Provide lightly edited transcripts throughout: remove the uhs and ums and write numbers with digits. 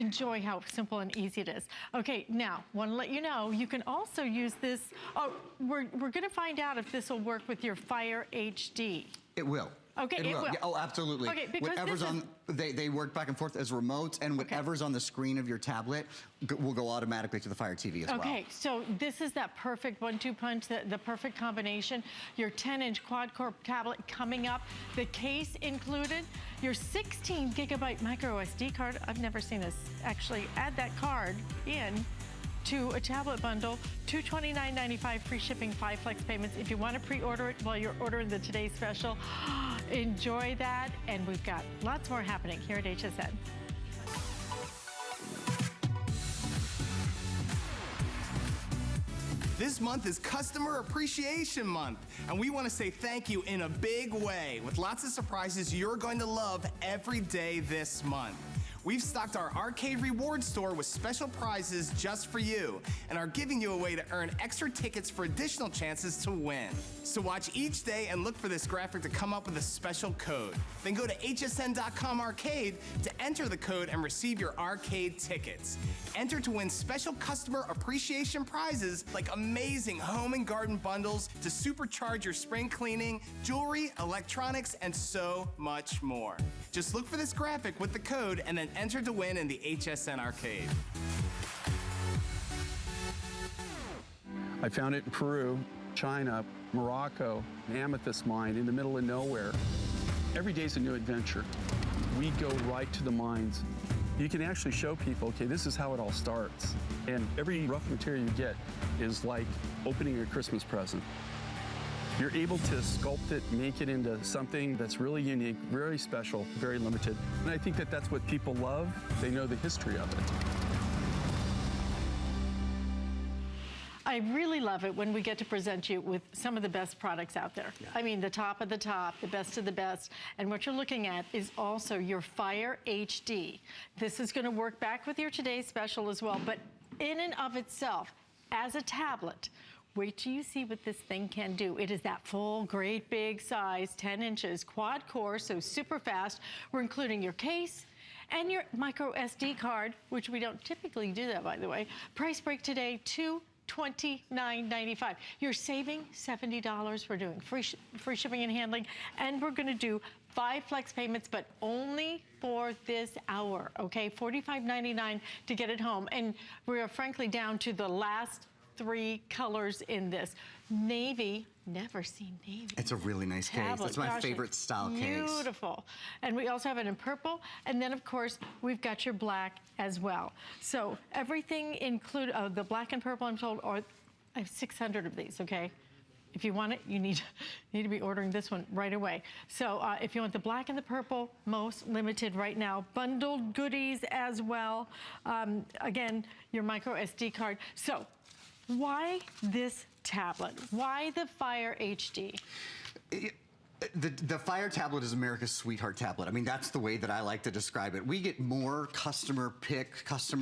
Enjoy how simple and easy it is. Okay, now, want to let you know, you can also use this. Oh, we're going to find out if this will work with your Fire HD. It will. Okay, it will. Yeah, oh, absolutely. Okay, because whatever's on, they work back and forth as remotes, and whatever's on the screen of your tablet will go automatically to the Fire TV as well. Okay, so this is that perfect 1-2 punch, the perfect combination. Your 10-inch quad-core tablet coming up, the case included, your 16 gigabyte micro SD card. I've never seen us actually add that card in to a tablet bundle, $229.95, free shipping, 5 flex payments. If you want to pre-order it while you're ordering the Today's Special, enjoy that. And we've got lots more happening here at HSN. This month is Customer Appreciation Month, and we want to say thank you in a big way with lots of surprises you're going to love every day this month. We've stocked our arcade reward store with special prizes just for you and are giving you a way to earn extra tickets for additional chances to win. So watch each day and look for this graphic to come up with a special code. Then go to hsn.com arcade to enter the code and receive your arcade tickets. Enter to win special customer appreciation prizes like amazing home and garden bundles to supercharge your spring cleaning, jewelry, electronics, and so much more. Just look for this graphic with the code and then enter to win in the HSN arcade. I found it in Peru, China, Morocco, an amethyst mine in the middle of nowhere. Every day's a new adventure. We go right to the mines. You can actually show people, okay, this is how it all starts. And every rough material you get is like opening a Christmas present. You're able to sculpt it, make it into something that's really unique, very special, very limited. And I think that that's what people love. They know the history of it. I really love it when we get to present you with some of the best products out there. Yeah. I mean, the top of the top, the best of the best. And what you're looking at is also your Fire HD. This is going to work back with your Today's Special as well, but in and of itself, as a tablet, wait till you see what this thing can do. It is that full, great big size, 10 inches, quad core, so super fast. We're including your case and your micro SD card, which we don't typically do that, by the way. Price break today, $229.95. You're saving $70. We're doing free shipping and handling, and we're gonna do 5 flex payments, but only for this hour, okay? $45.99 to get it home. And we are frankly down to the last 3 colors in this. Navy, never seen navy. It's a really nice case. That's my favorite style case. Beautiful. And we also have it in purple. And then, of course, we've got your black as well. So everything include the black and purple, I'm told, or I have 600 of these, okay? If you want it, you need to be ordering this one right away. So if you want the black and the purple, most limited right now. Bundled goodies as well. Again, your micro SD card. So why this tablet? Why the Fire HD? The Fire tablet is America's sweetheart tablet. I mean, that's the way that I like to describe it. We get more customer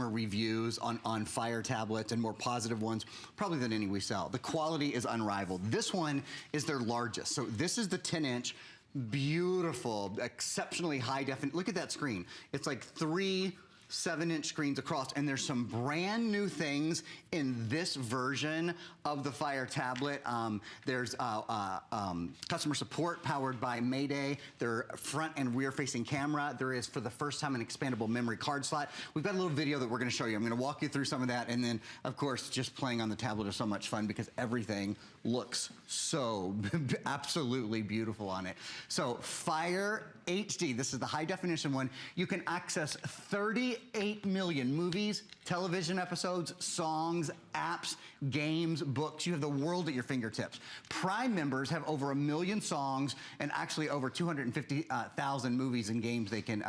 reviews on Fire tablets, and more positive ones probably than any we sell. The quality is unrivaled. This one is their largest. So this is the 10-inch, beautiful, exceptionally high definition. Look at that screen. It's like 3 7-inch screens across, and there's some brand new things in this version of the Fire tablet. There's customer support powered by Mayday. Their front and rear facing camera. There is, for the first time, an expandable memory card slot. We've got a little video that we're gonna show you. I'm gonna walk you through some of that, and then, of course, just playing on the tablet is so much fun because everything looks so absolutely beautiful on it. So Fire HD, this is the high definition one. You can access 38 million movies, television episodes, songs, apps, games, books. You have the world at your fingertips. Prime members have over 1 million songs and actually over 250,000 movies and games they can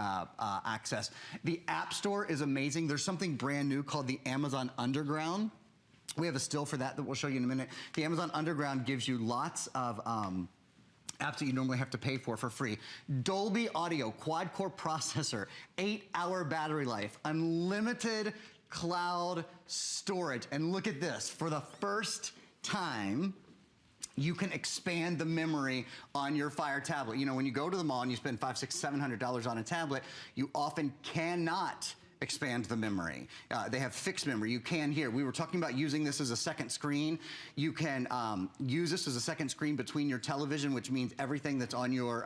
access. The App Store is amazing. There's something brand new called the Amazon Underground. We have a still for that we'll show you in a minute. The Amazon Underground gives you lots of apps that you normally have to pay for free. Dolby Audio, quad-core processor, 8-hour battery life, unlimited cloud storage. And look at this, for the first time, you can expand the memory on your Fire tablet. You know, when you go to the mall and you spend $500, $600, $700 on a tablet, you often cannot expand the memory. They have fixed memory. You can here. We were talking about using this as a second screen. You can use this as a second screen between your television, which means everything that's on your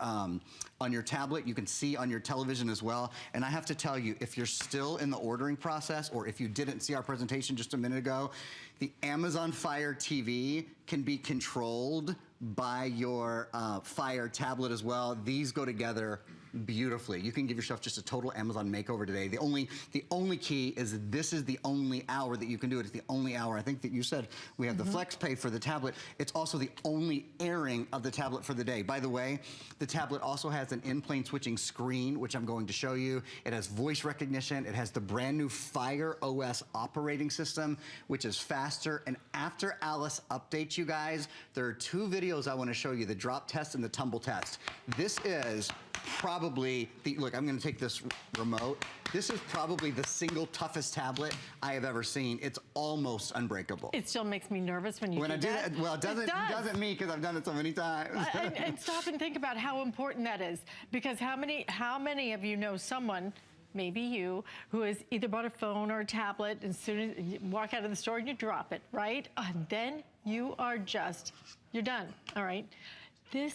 tablet you can see on your television as well. And I have to tell you, if you're still in the ordering process, or if you didn't see our presentation just a minute ago, the Amazon Fire TV can be controlled by your Fire tablet as well. These go together beautifully. You can give yourself just a total Amazon makeover today. The only key is this is the only hour that you can do it. It's the only hour. I think that you said we have the Flex Pay for the tablet. It's also the only airing of the tablet for the day. By the way, the tablet also has an in-plane switching screen, which I'm going to show you. It has voice recognition. It has the brand new Fire OS operating system, which is faster. And after Alice updates you guys, there are 2 videos I want to show you, the drop test and the tumble test. This is probably look, I'm going to take this remote. This is probably the single toughest tablet I have ever seen. It's almost unbreakable. It still makes me nervous when you do that. Well, it doesn't me, because I've done it so many times. and stop and think about how important that is, because how many of you know someone, maybe you, who has either bought a phone or a tablet, and as soon as you walk out of the store and you drop it, right? And then you are you're done, all right? This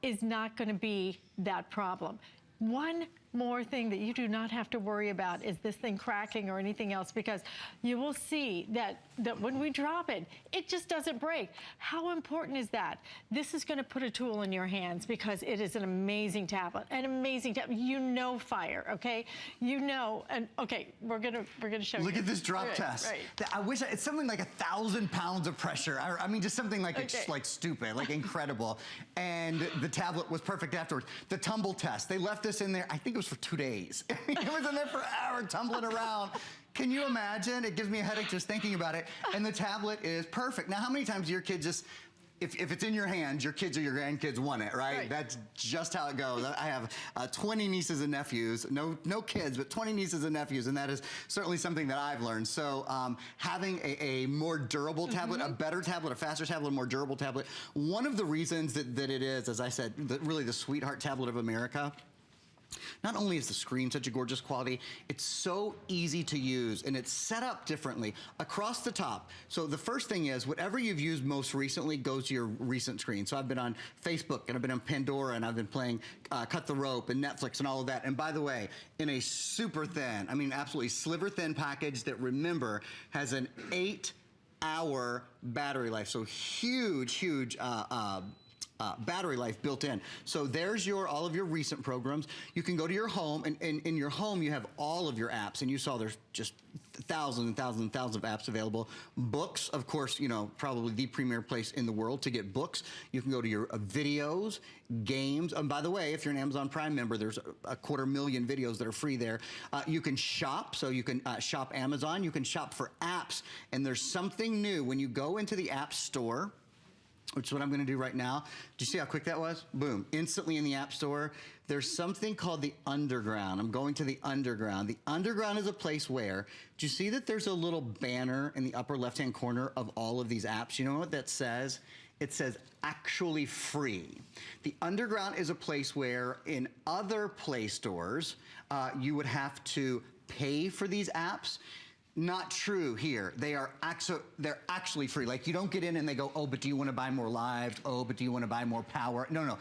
is not going to be that problem. One more thing that you do not have to worry about is this thing cracking or anything else, because you will see that when we drop it, it just doesn't break. How important is that? This is going to put a tool in your hands, because it is an amazing tablet, You know Fire, okay? You know, and okay, we're gonna show you. Look at this drop test. Right. I wish it's something like 1,000 pounds of pressure. I mean, just something like it's like stupid, like incredible. And the tablet was perfect afterwards. The tumble test, they left this in there. I think it was for 2 days. It was in there for hours, tumbling around. Can you imagine? It gives me a headache just thinking about it. And the tablet is perfect. Now, how many times do your kids just, if it's in your hands, your kids or your grandkids want it, right? That's just how it goes. I have 20 nieces and nephews, no kids, but 20 nieces and nephews, and that is certainly something that I've learned. So having a more durable tablet, a better tablet, a faster tablet, a more durable tablet, one of the reasons that it is, as I said, really the sweetheart tablet of America. Not only is the screen such a gorgeous quality, it's so easy to use, and it's set up differently across the top. So the first thing is, whatever you've used most recently goes to your recent screen. So I've been on Facebook, and I've been on Pandora, and I've been playing Cut the Rope and Netflix and all of that. And by the way, in a super thin, I mean absolutely sliver thin package that, remember, has an 8-hour battery life. So huge battery life built in. So there's all of your recent programs. You can go to your home, and in your home you have all of your apps, and you saw there's just thousands and thousands and thousands of apps available. Books, of course, probably the premier place in the world to get books. You can go to your videos, games, and by the way, if you're an Amazon Prime member, there's 250,000 videos that are free there. You can shop, so you can shop Amazon. You can shop for apps, and there's something new when you go into the App Store, which is what I'm going to do right now. Do you see how quick that was? Boom, instantly in the App Store. There's something called the Underground. I'm going to the Underground. The Underground is a place where, do you see that there's a little banner in the upper left-hand corner of all of these apps? You know what that says? It says actually free. The Underground is a place where in other Play stores, you would have to pay for these apps. Not true here. They're actually free. Like, you don't get in and they go, oh, but do you want to buy more lives? Oh, but do you want to buy more power? No.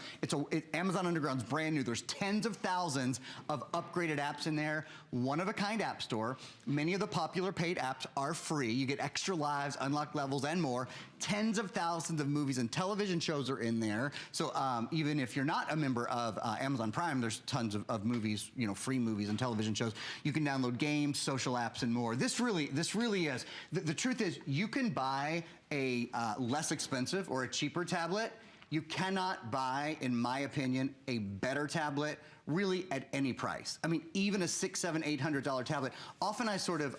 Amazon Underground's brand new. There's tens of thousands of upgraded apps in there. One-of-a-kind app store. Many of the popular paid apps are free. You get extra lives, unlocked levels, and more. Tens of thousands of movies and television shows are in there. So even if you're not a member of Amazon Prime, there's tons of movies, free movies and television shows. You can download games, social apps, and more. This really is. The truth is, you can buy a less expensive or a cheaper tablet. You cannot buy, in my opinion, a better tablet really at any price. I mean, even a $600, $700, $800 tablet. Often I sort of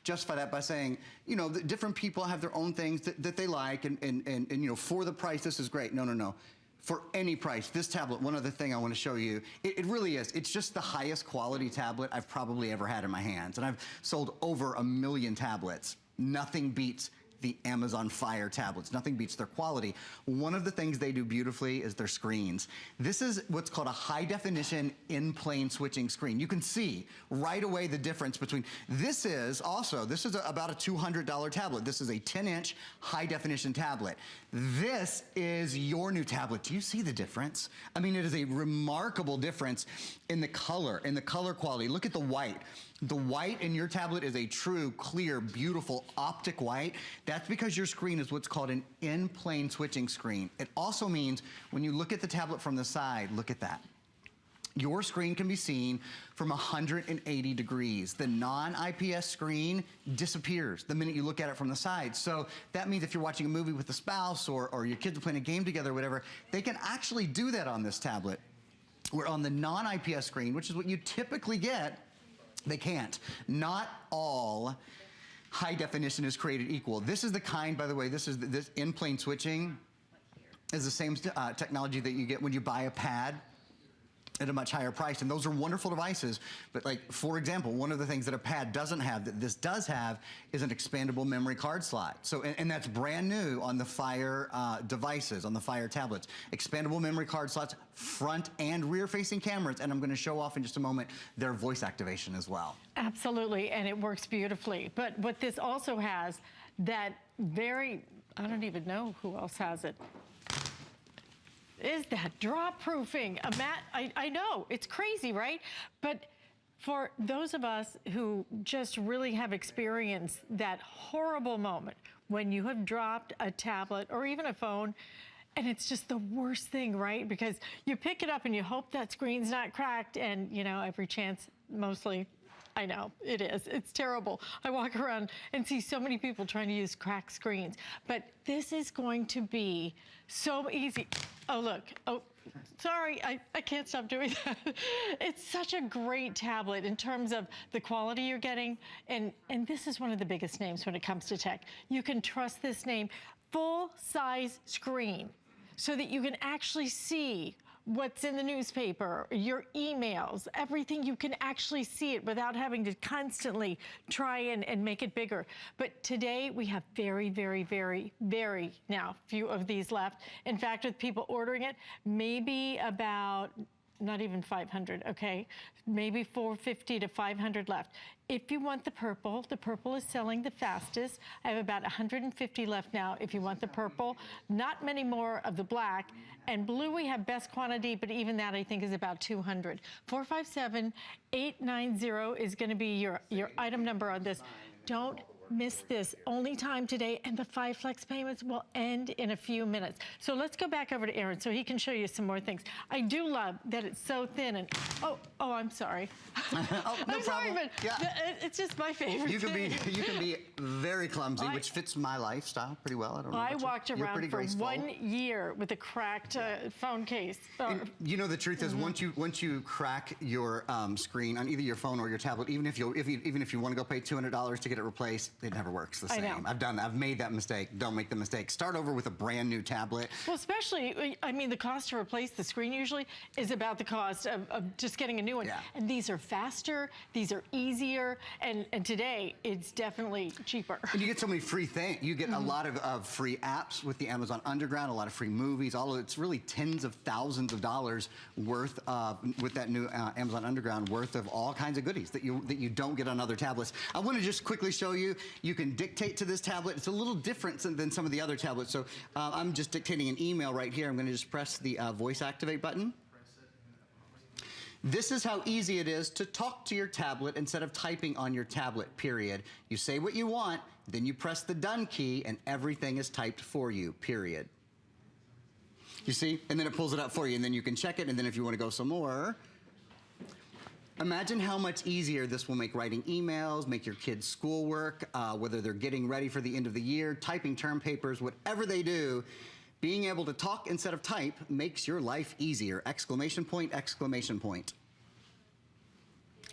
justify that by saying, that different people have their own things that they like, and for the price, this is great. No. For any price, this tablet, one other thing I want to show you, it really is. It's just the highest quality tablet I've probably ever had in my hands. And I've sold over 1 million tablets. Nothing beats the Amazon Fire tablets. Nothing beats their quality. One of the things they do beautifully is their screens. This is what's called a high definition in-plane switching screen. You can see right away the difference between, this is about a $200 tablet. This is a 10-inch high definition tablet. This is your new tablet. Do you see the difference? I mean, it is a remarkable difference in the color quality. Look at the white. The white in your tablet is a true, clear, beautiful optic white. That's because your screen is what's called an in-plane switching screen. It also means when you look at the tablet from the side, look at that. Your screen can be seen from 180 degrees. The non-IPS screen disappears the minute you look at it from the side. So that means if you're watching a movie with a spouse or your kids are playing a game together or whatever, they can actually do that on this tablet. Where on the non-IPS screen, which is what you typically get, they can't. Not all high definition is created equal. This is the kind, by the way, this in-plane switching is the same technology that you get when you buy a pad at a much higher price, and those are wonderful devices. But like, for example, one of the things that a pad doesn't have that this does have is an expandable memory card slot. So, and that's brand new on the Fire devices, on the Fire tablets. Expandable memory card slots, front and rear facing cameras, and I'm gonna show off in just a moment their voice activation as well. Absolutely, and it works beautifully. But what this also has, that very, I don't even know who else has it, is that drop proofing. A mat, I know, it's crazy, right? But for those of us who just really have experienced that horrible moment when you have dropped a tablet or even a phone, and it's just the worst thing, right? Because you pick it up and you hope that screen's not cracked, and you know, every chance, mostly, I know, it is. It's terrible. I walk around and see so many people trying to use cracked screens. But this is going to be so easy. Oh, look. Oh, sorry. I can't stop doing that. It's such a great tablet in terms of the quality you're getting. And this is one of the biggest names when it comes to tech. You can trust this name. Full-size screen so that you can actually see what's in the newspaper, your emails, everything. You can actually see it without having to constantly try and make it bigger. But today we have very, very, very, very now few of these left. In fact, with people ordering it, maybe about not even 500, okay? Maybe 450 to 500 left. If you want the purple is selling the fastest. I have about 150 left now if you want the purple. Not many more of the black. And blue we have best quantity, but even that I think is about 200. 457-890 is gonna be your item number on this. Don't miss this. Only time today, and the 5 flex payments will end in a few minutes. So let's go back over to Aaron so he can show you some more things. I do love that it's so thin and, oh, I'm sorry. Oh, no I'm sorry, problem. but Yeah. it's just my favorite You can be very clumsy, I- which fits my lifestyle pretty well. I don't know. I about you. walked You're around pretty for graceful. 1 year with a cracked phone case. And you know, the truth is, once you crack your screen on either your phone or your tablet, even if you want to go pay $200 to get it replaced, it never works the I same. know. I've done that. I've made that mistake. Don't make the mistake. Start over with a brand new tablet. Well, especially, I mean, the cost to replace the screen usually is about the cost of just getting a new one. Yeah. And these are faster, these are easier, and today it's definitely cheaper. And you get so many free things. You get a lot of free apps with the Amazon Underground, a lot of free movies. It's really tens of thousands of dollars worth with that new Amazon Underground, worth of all kinds of goodies that you don't get on other tablets. I want to just quickly show you. You can dictate to this tablet. It's a little different than some of the other tablets. So I'm just dictating an email right here. I'm going to just press the voice activate button. This is how easy it is to talk to your tablet instead of typing on your tablet, period. You say what you want, then you press the done key, and everything is typed for you, period. You see? And then it pulls it up for you, and then you can check it, and then if you want to go some more, imagine how much easier this will make writing emails, make your kids' schoolwork, whether they're getting ready for the end of the year, typing term papers, whatever they do. Being able to talk instead of type makes your life easier! Exclamation point, exclamation point.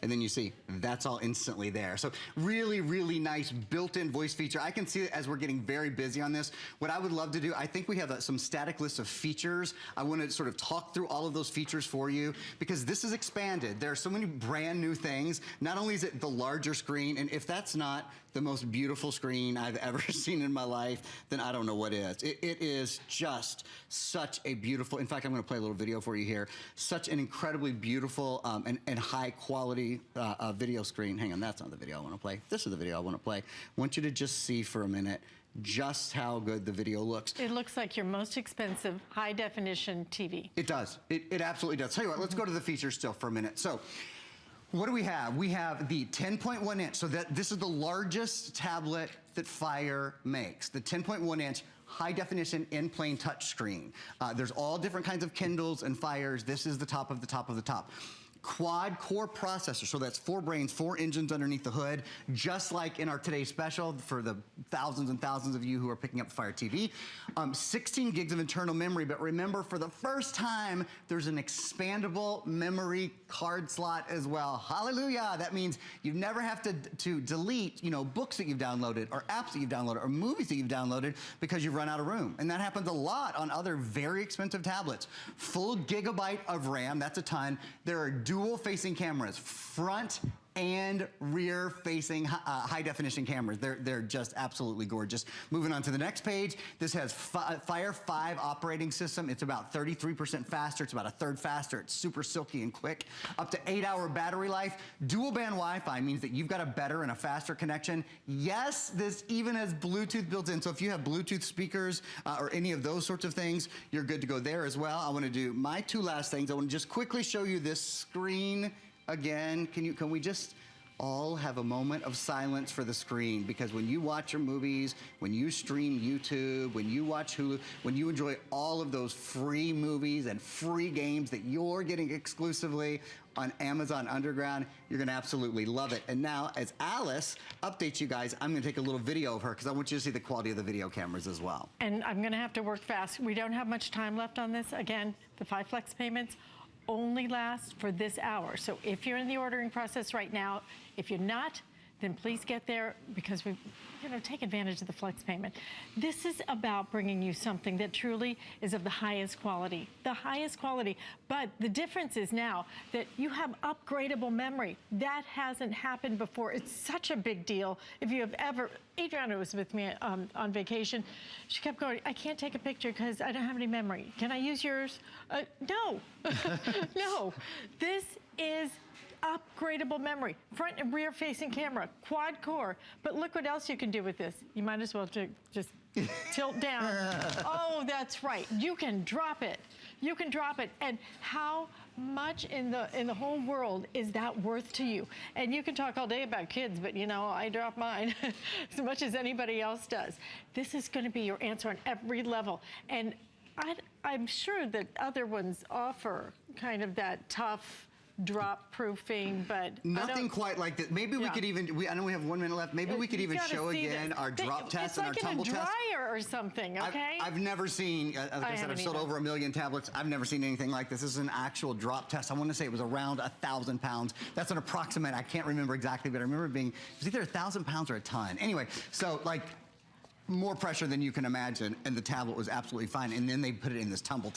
And then you see, that's all instantly there. So really, really nice built-in voice feature. I can see it as we're getting very busy on this. What I would love to do, I think we have some static lists of features. I want to sort of talk through all of those features for you because this is expanded. There are so many brand new things. Not only is it the larger screen, and if that's not the most beautiful screen I've ever seen in my life, then I don't know what is. It is just such a beautiful, in fact, I'm gonna play a little video for you here. Such an incredibly beautiful and high quality video screen. Hang on, that's not the video I wanna play. This is the video I wanna play. I want you to just see for a minute just how good the video looks. It looks like your most expensive high definition TV. It does, it absolutely does. Tell you what, let's go to the features still for a minute. So, what do we have? We have the 10.1 inch, so this is the largest tablet that Fire makes. The 10.1 inch high definition in plane touch screen. There's all different kinds of Kindles and Fires. This is the top of the top of the top. Quad-core processor, so that's 4 brains, 4 engines underneath the hood, just like in our today's special for the thousands and thousands of you who are picking up Fire TV. 16 gigs of internal memory, but remember, for the first time, there's an expandable memory card slot as well. Hallelujah! That means you never have to delete, books that you've downloaded, or apps that you've downloaded, or movies that you've downloaded because you've run out of room. And that happens a lot on other very expensive tablets. Full gigabyte of RAM, that's a ton. There are dual-facing cameras, front and rear-facing high-definition cameras. They're just absolutely gorgeous. Moving on to the next page, this has Fire 5 operating system. It's about 33% faster. It's about a third faster. It's super silky and quick. Up to 8-hour battery life. Dual-band Wi-Fi means that you've got a better and a faster connection. Yes, this even has Bluetooth built in. So if you have Bluetooth speakers or any of those sorts of things, you're good to go there as well. I want to do my 2 last things. I want to just quickly show you this screen again. Can we just all have a moment of silence for the screen? Because when you watch your movies, when you stream YouTube, when you watch Hulu, when you enjoy all of those free movies and free games that you're getting exclusively on Amazon Underground, you're gonna absolutely love it. And now, as Alice updates you guys, I'm gonna take a little video of her because I want you to see the quality of the video cameras as well. And I'm gonna have to work fast. We don't have much time left on this. Again, the 5 flex payments only last for this hour. So if you're in the ordering process right now, if you're not, then please get there because we take advantage of the flex payment. This is about bringing you something that truly is of the highest quality, But the difference is now that you have upgradable memory. That hasn't happened before. It's such a big deal. If you have ever, Adriana was with me on vacation. She kept going, I can't take a picture because I don't have any memory. Can I use yours? No, no. This is upgradable memory, front and rear facing camera, quad core. But look what else you can do with this. You might as well just tilt down. Oh, that's right. You can drop it. You can drop it. And how much in the whole world is that worth to you? And you can talk all day about kids, but I drop mine as much as anybody else does. This is going to be your answer on every level. And I'm sure that other ones offer kind of that tough drop proofing, but nothing quite like that. Maybe we could even, I know we have 1 minute left, maybe we could even show again our drop test and our tumble test. It's like in a dryer or something, okay? I've never seen, like I said, I've sold over 1 million tablets. I've never seen anything like this. This is an actual drop test. I want to say it was around 1,000 pounds. That's an approximate. I can't remember exactly, but I remember it was either 1,000 pounds or a ton. Anyway, so like more pressure than you can imagine, and the tablet was absolutely fine. And then they put it in this tumble test.